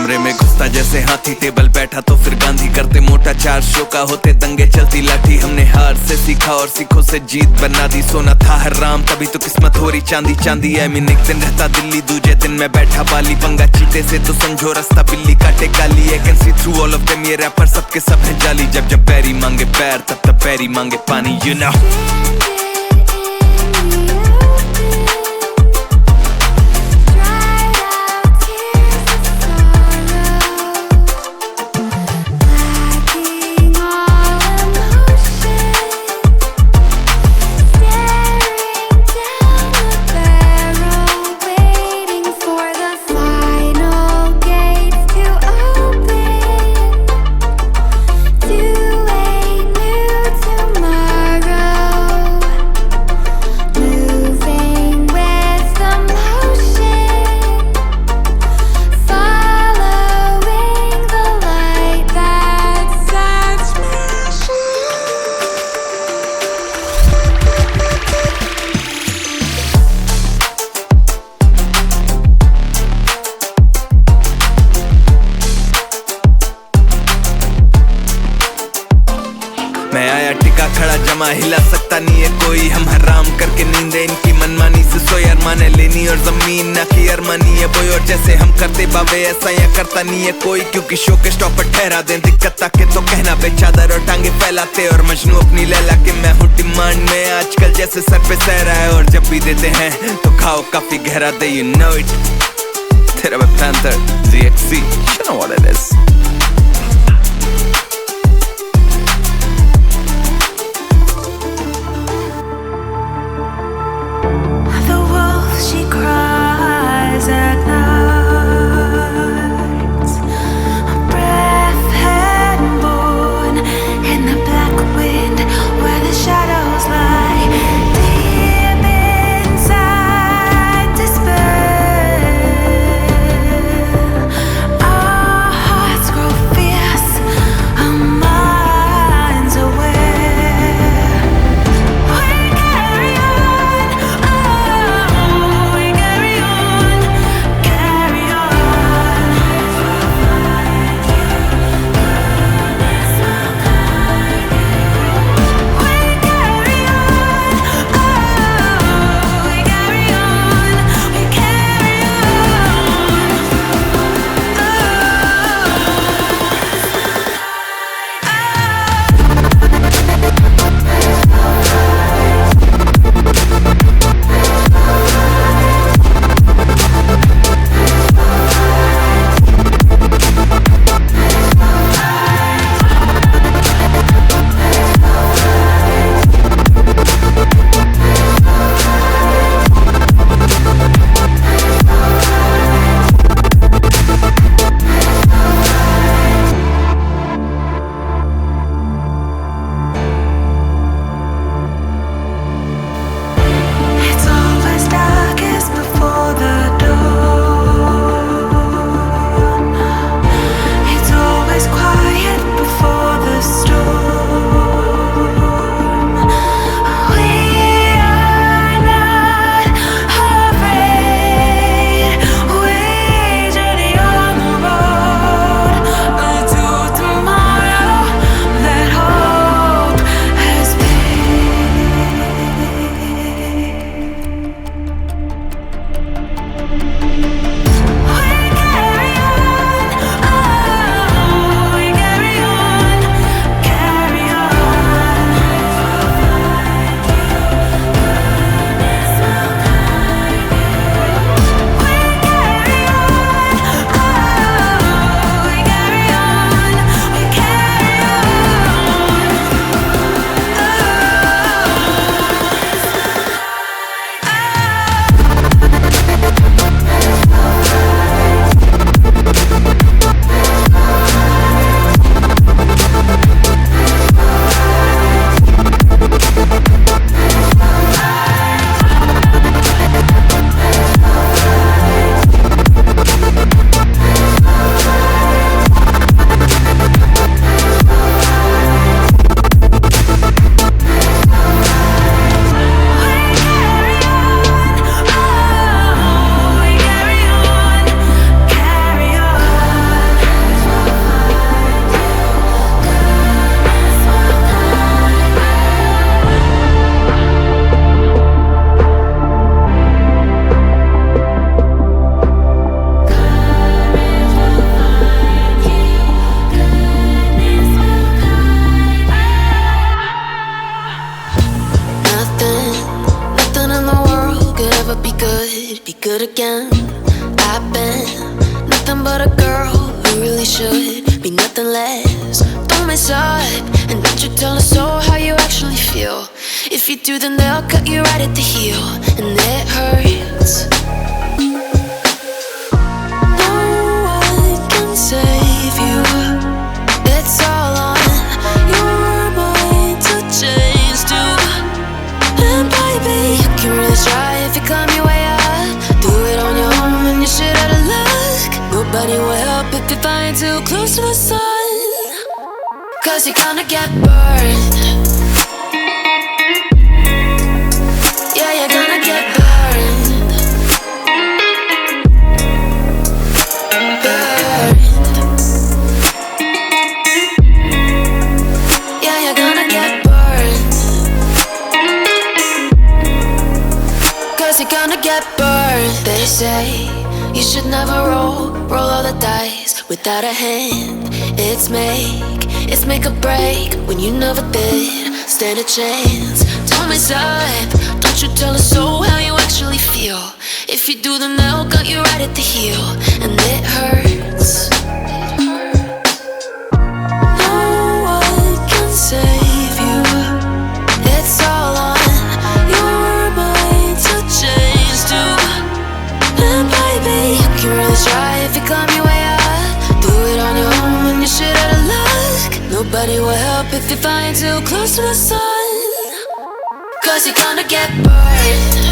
कमरे में घुसता जैसे हाथी, टेबल बैठा तो फिर गांधी, करते मोटा 4 शो का, होते दंगे चलती लाठी। हमने हार से सीखा और सीखों से जीत बना दी, सोना था हराम तभी तो किस्मत हो रही चांदी चांदी। आई मीन एक दिन रहता दिल्ली, दूजे दिन मैं बैठा बाली, पंगा चीते से तो समझो रास्ता बिल्ली काटे काली। I can see through all of them, ये रैपर सबके सब है जाली। जब जब पैरी मांगे पैर तब तब पैरी मांगे पानी, यू नो। मैं आया टिका खड़ा जमा, हिला सकता नहीं है कोई। हम हराम करके नींदे इनकी मनमानी से सोए, अरमाने लेनी और जमीन ना की अरमानी है बोई। और जैसे हम करते बाबे ऐसा यहाँ करता नहीं है कोई, क्योंकि शो के स्टॉप पर ठहरा दें दिक्कत ताके तो कहना बे चादर और टांगे फैलाते। और मजनू अपनी लैला के मैं हूँ डिमांड में, आजकल जैसे सर पे सहरा है। और जब भी देते हैं तो खाओ काफी गहरा दे, यू नो इट। तेरा मैं panther ZXC, you know what it is. should be nothing less. Don't mess up, and don't you tell a soul how you actually feel. If you do, then they'll cut you right at the heel, and it hurts. No one can save you. It's all on your mind to change too. And baby, you can really try if you climb your way up. Do it on your own and you shit out of luck. Nobody will help if you're flying too close to the sun. 'Cause you're gonna get burned. Yeah, you're gonna get burned. Burned. Yeah, you're gonna get burned. 'Cause you're gonna get burned. They say you should never roll all the dice without a hand. It's make or break when you never did stand a chance. Don't mess up, don't you tell a soul how you actually feel. If you do, then they'll cut you right at the heel, and it hurts. No one can save you. It's all on your mind to change too. And baby, you can really try if you climb your way up. Do it on your own when you shit out of luck. Nobody will help if you're flying too close to the sun. 'Cause you're gonna get burned.